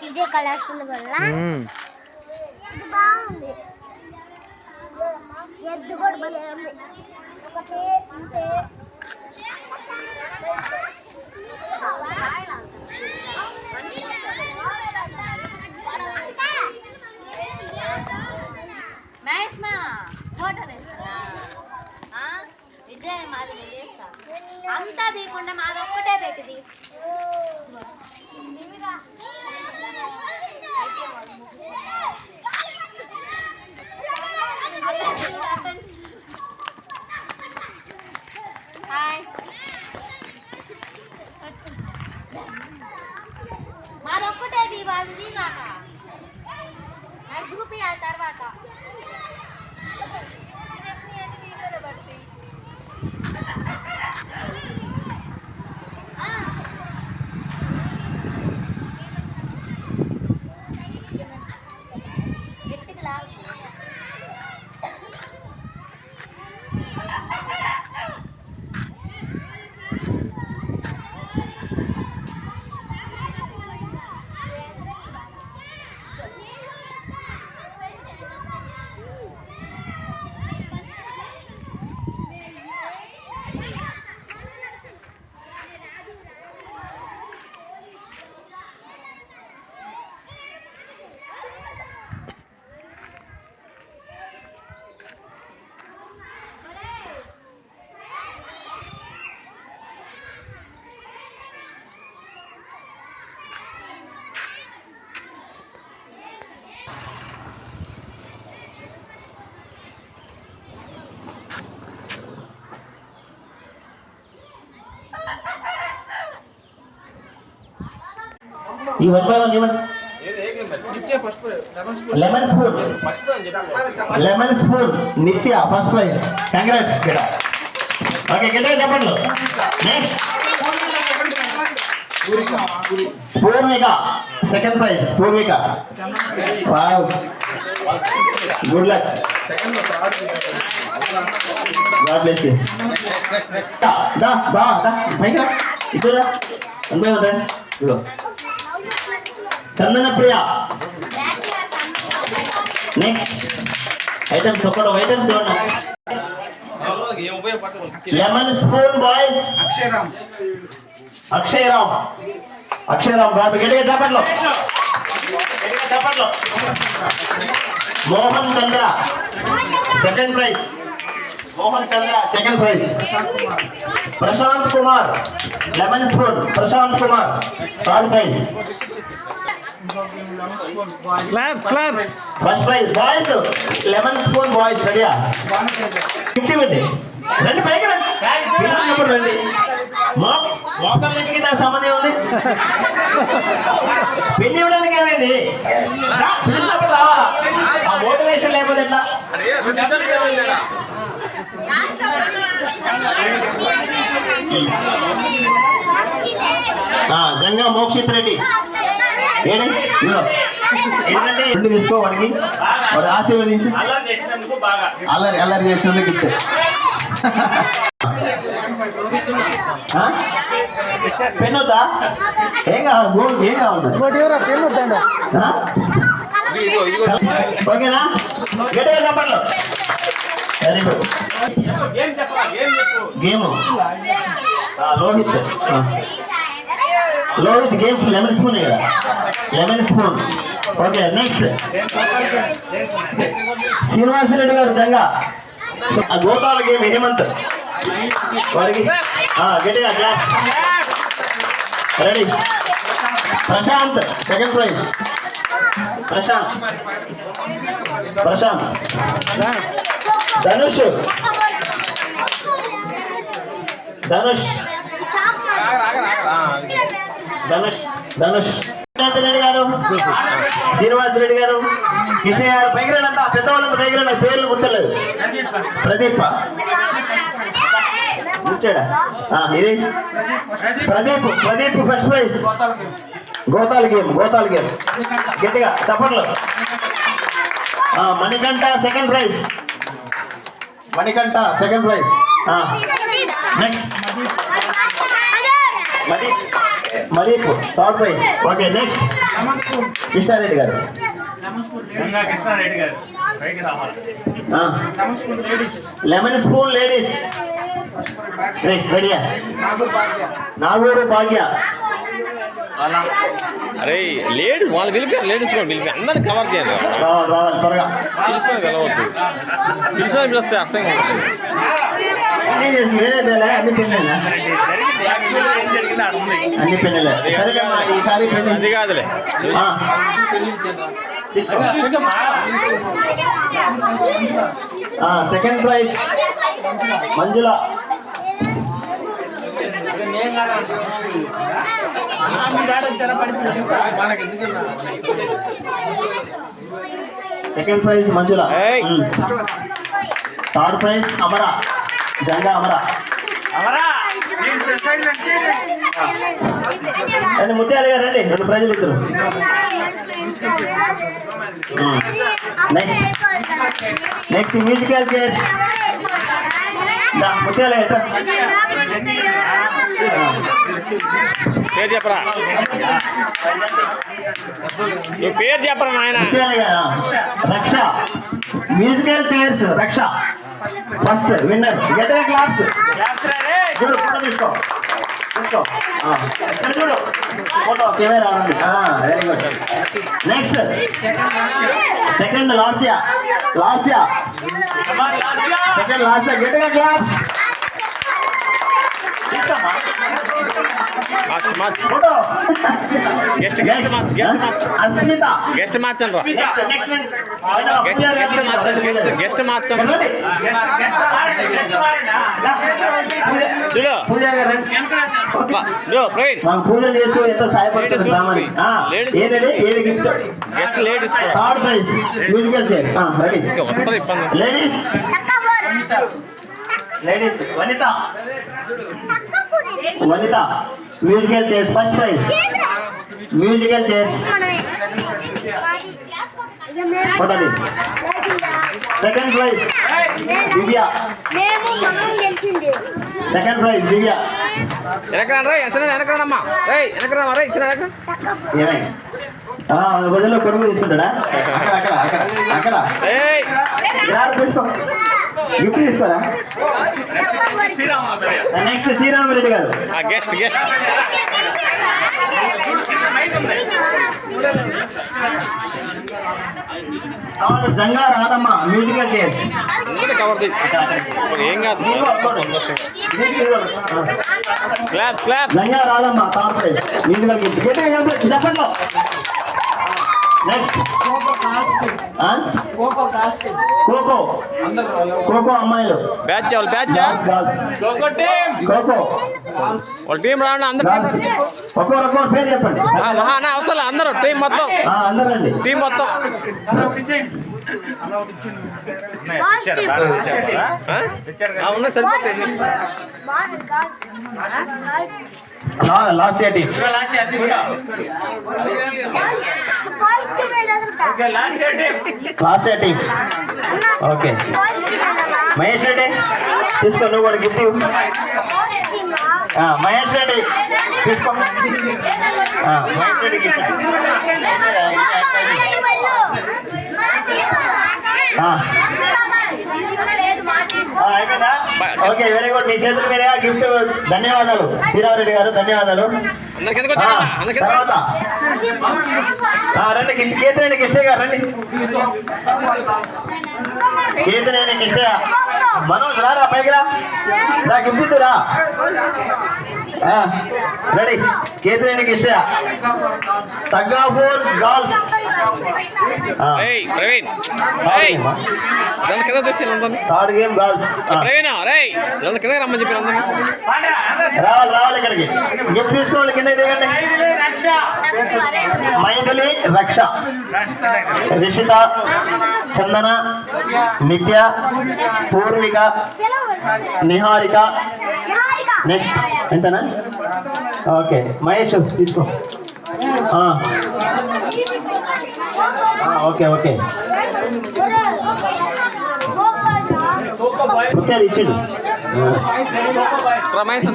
ఇదే కలర్ఫుల్ వల్ల బాగుంది. ఎద్దు కూడా భలే ఉంది. ఒకటే ఇంతే మహేష్మా ఫోటో తెస్తారా? ఇదే మాది చేస్తా. అంతా తీయకుండా మాది ఒక్కటే పెట్టింది. హాయ్, మాది ఒక్కటేది, వాళ్ళది కాక నాకు చూపి ఆ తర్వాత వీడియోలో పడుతుంది. ఎట్టుకు లాగు. ఈ వర్షాలు ఏమంటే lemon spoon Nitya first prize. Congrats. Okay, గట్టిగా చెప్పండి. Next Purvika second prize. Purvika, wow, good luck, God bless you. దా బా దా పైకి ఇక్కడ అనుభవం ఉందా? ఇదిగో చందన ప్రియ. నెక్స్ట్ ఐటమ్స్ ఒకటి ఐటమ్స్ చూడండి. Lemon spoon boys Akshay Ram Babu, గట్టిగా చెప్పట్లో. Mohan Chandra second prize. Second prize. Prashant Kumar lemon spoon. Prashant Kumar third prize. Claps first prize boys lemon spoon boys. రెడీయా? 50 రండి, రండి పైకి రండి, పిలిచినప్పుడు రండి. మోకాళ్ళకి దాని సంబంధం ఉంది. పిల్లి ఇవ్వడానికి ఏమైంది? పిలిచినప్పుడు రావాలా? ఆ మోటివేషన్ లేకపోతే ఎట్లా? జంగా మోక్షిత్ రెడ్డి ఏంటంటే రెండు తీసుకో, వాడికి వాడు ఆశీర్వదించి అల్లరి చేసినందుకు ఇస్తే. పెన్ వద్దా? ఏం కావాలి? ఏం కావాలి? ఓకేనా? గట్టిగా చెప్పండి. Very good. Game Lohit game lemon spoon కదా, lemon spoon. Okay, next Srinivasa Reddy గారు జంగా గోపాల గేమ్ హేమంత్ వారికి గట్టిగా claps. Ready? Prashant second prize. Prashant. Dhanush Reddy గారు, శ్రీనివాస్ రెడ్డి గారు, కిషోర్ గారు, పైకిరంతా పెద్దవాళ్ళంతా పైకిరండి. పేర్లు గుర్తలేదు. ప్రదీప్ కూర్చాడా? ఇది ప్రదీప్ ఫస్ట్ ప్రైజ్. గోతాల్ గేమ్ గట్టిగా తప్పట్లు. Manikanta second prize. నెక్స్ట్ మరీపు third prize. Okay next Krishna Reddy గారు. కృష్ణారెడ్డి గారు లెమన్ స్పూన్ లేడీస్ రెడీయా? నాగూరు భాగ్య. అరే లేడీస్ వాళ్ళు పిలిపారు, లేడీస్ కూడా పిలిపారు, అందరిని కవర్ చేయాలి. రావాలి రావాలి త్వరగా. పిలుచుకొని వెళ్ళవద్దు, పిలుచుకొని పిలిస్తే అర్థం అవుతుంది. వేరేదేలే అన్ని పెళ్ళేనా? అన్ని పెళ్ళలే. సరేలేమ్మా ఈసారి అది కాదులే. Second prize Manjula. Second prize Manjula. Third prize Amara, Janga Amara. రండి ముత్యాల గారు రండి, 2 ప్రైజులు ఇద్దరు. Next musical chairs. ముత్యాల గారు పేరు చెప్పరా, నువ్వు పేరు చెప్పరా నాయన. ముత్యాల గారు. రక్ష మ్యూజికల్ చైర్స్ రక్ష ఫస్ట్ విన్నర్. గట్టిగా క్లాప్స్. చూడు ఫోటో తీసుకో తీసుకో. ఇక్కడ చూడు photo camera. Very good. Next second Lasya. Lasya second Lasya. గట్టిగా క్లాప్స్. ఫోటో. అస్మిత. గెస్ట్ మార్చండి రా, గెస్ట్ మార్చండి. చూడు పూజ గారు ప్రవీణ్, మాకు పూజలు చేస్తూ ఎంతో సహాయపడుతుంది సామాన్య. ఏదండి ఏది gift? Guest ladies third prize musical chair. Ready వస్తారు ఇబ్బంది. Ladies. Ladies Vanitha. Vanitha musical chairs first prize. Musical chairs ఫోటోది. Second prize Divya. Second prize Divya. వెనకరా వెనకరామ్మా, వెనకరా రే ఇచ్చిన ఏమై బదుల్లో కొడుకు తీసుకుంటాడా? అక్కడ అక్కడ అక్కడ అక్కడ తీసుకో, గిఫ్ట్ తీసుకోరా. నెక్స్ట్ శ్రీరామరెడ్డి గారు. Guest guest Janga Radhamma musical chairs. Cover ఏం కాదు. Clap clap. Janga Radhamma third prize musical gift. చెప్పండి. నెక్స్ట్ కోకో. కోకో అమ్మాయిలు. బ్యాచ్ వాళ్ళు బ్యాచ్ కోకో వాళ్ళ టీం రావడం అందరూ. ఒక్కొక్కరు పేరు చెప్పండి. మహానా అవసరం అందరూ టీం మొత్తం. అందరూ రండి. టీం మొత్తం. ఉన్న సరిపోతుంది. Last year team. Last year team. Okay Mahesh Reddy తీసుకో, నువ్వు కూడా గిఫ్ట్. మహేష్ రెడ్డి తీసుకో. మహేష్ రెడ్డి గిఫ్ట్. అయిపోయిందా? Okay very good. మీ చేతుల మీద గిఫ్ట్. ధన్యవాదాలు శ్రీరామరెడ్డి గారు, ధన్యవాదాలు. తర్వాత రండి కేతినేని కిష్టే గారు రండి. కేతినేని కిష్టే. మనోజ్ రారా పైకి రా, గిఫ్ట్ ఇద్దురా. రెడీ. కేతినేని కిష్టే తగ్గాపూర్ గర్ల్స్. ప్రవీణ్ కింద తెచ్చి థర్డ్ గేమ్ గర్ల్స్. ప్రవీణ్ రే కింద రమ్మని చెప్పి రావాలి రావాలి ఇక్కడికి. గిఫ్ట్ తీసుకోవాలి, కింద దిగండి. మైథిలి రక్ష, రిషిత, చందన, నిత్య, పూర్విక, నిహారిక. నెక్స్ట్ ఎంతనా? ఓకే మహేష్ తీసుకో. ఓకే ఓకే ఓకే ఇచ్చిండు. రమేష్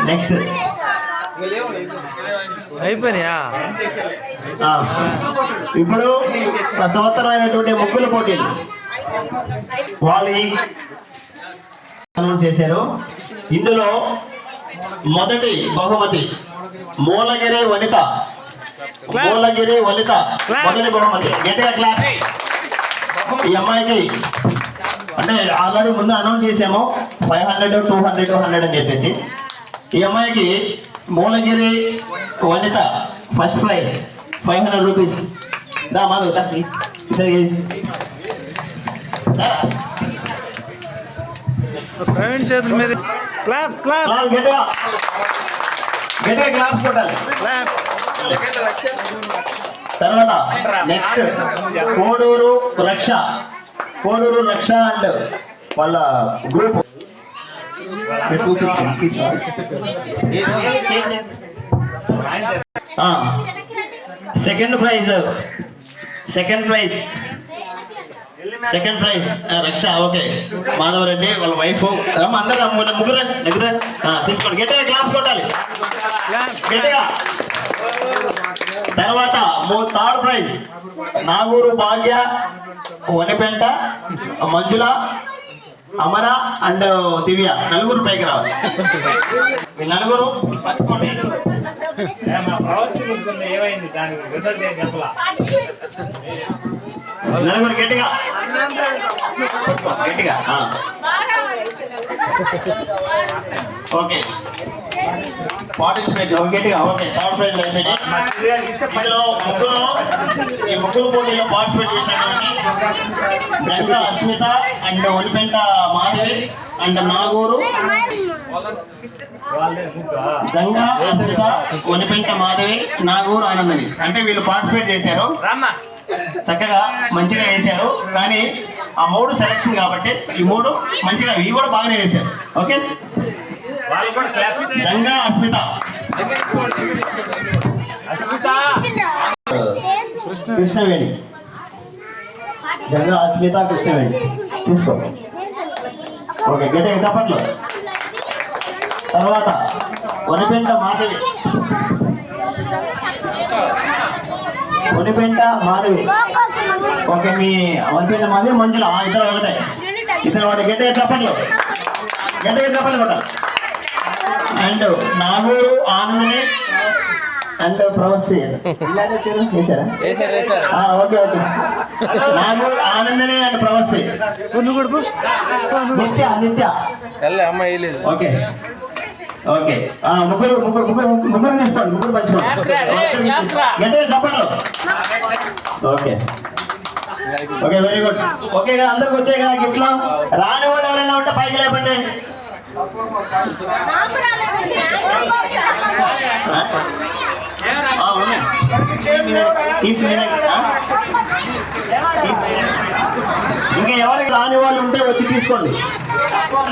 నెక్స్ట్ అయిపోయినాయా? ఇప్పుడు సంవత్సరమైనటువంటి ముగ్గుల పోటీలు వాళ్ళు చేశారు. ఇందులో మొదటి బహుమతి మూలగిరి వనిత మొదటి బహుమతి. గట్టిగా క్లాస్. ఈ అమ్మాయికి అంటే ఆల్రెడీ ముందు అనౌన్స్ చేసాము 500, 200, 100 అని చెప్పేసి. ఈ అమ్మాయికి మూలగిరి వనిత ఫస్ట్ ప్రైజ్ 500 రూపీస్. దా మాధవ్ ప్రవీణ్ చేతుల మీద క్లాప్స్ గట్టిగా క్లాప్స్ కొట్టాలి. తర్వాత నెక్స్ట్ కోడూరు రక్ష అండ్ వాళ్ళ గ్రూప్. సెకండ్ ప్రైజ్ రక్ష. ఓకే, మాధవరెడ్డి వాళ్ళ వైఫ్ అందరూ ముగ్గురు తీసుకోండి. గట్టిగా క్లాప్స్ కొట్టాలి గట్టిగా. తర్వాత థర్డ్ ప్రైజ్ నాగూరు భాగ్య, వనిపెంట మంజుల, అమర అండ్ దివ్య. నలుగురు పైకి రావాలి. మీ నలుగురు పట్టుకోండి. ఏమైంది దానికి రిజల్ట్ ఏం చెప్పలా? నలుగురు గట్టిగా ఓకే పార్టిసిపేట్ గట్టిగా. ఓకే, థర్డ్ ప్రైజ్ అయిపోయింది. ఇందులో ఈ ముగ్గురు పోటీలో పార్టిసిపేట్ చేసినటువంటి గంగా అస్మిత అండ్ ఒలిపెంట మాధవి అండ్ నాగూరు గంగా అస్మిత ఒలిపెంట మాధవి నాగూరు ఆనందని. అంటే వీళ్ళు పార్టిసిపేట్ చేశారు, చక్కగా మంచిగా వేశారు. కానీ ఆ 3 సెలక్షన్ కాబట్టి ఈ 3 మంచిగా ఇవి కూడా బాగానే వేశారు. ఓకే, గంగా అస్మిత కృష్ణవేణి. గంగా అస్మిత కృష్ణవేణి తీసుకో. ఓకే, గట్టిగా చప్పట్లు. తర్వాత వనిపెంట మాధవి ఓకే, మీ వనిపెంట మాధవి మంజుల ఇద్దరు ఒకటే. ఇద్దరు ఒకటి. గట్టిగా చప్పట్లు కొట్టాలి. అండ్ నాగూరు ఆనందని అండ్ ప్రవస్తి చేశారా? Okay. Naguru Anandini and Pravasthi. Nitya okay. ముగ్గురు తీసుకోండి. ముగ్గురు పంచుకోండి. చెప్పండి. Okay, very good. ఓకే, అందరికి వచ్చాయి కదా గిఫ్ట్లో. రాని వాళ్ళు ఎవరైనా ఉంటే పైకి లేపండి. ఇంకా ఎవరికి రాని వాళ్ళు ఉంటే వచ్చి తీసుకోండి.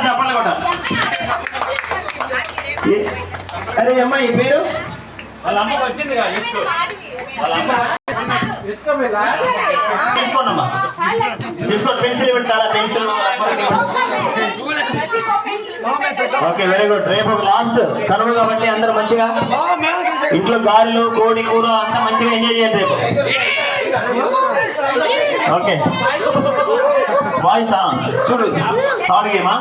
చెప్పండి కూడా. అరే అమ్మాయి పేరు వాళ్ళ అమ్మకి వచ్చింది కదా తీసుకోండమ్మా. తీసుకోండి. పెన్సిల్ ఇవ్వండి. చాలా పెన్సిల్. Okay, very good. రేపు ఒక లాస్ట్ కనుమ కాబట్టి అందరూ మంచిగా ఇంట్లో గారెలు కోడి కూర అంతా మంచిగా ఎంజాయ్ చేయండి రేపు. ఓకే, వాయిస్ చూడు. థర్డ్ గేమా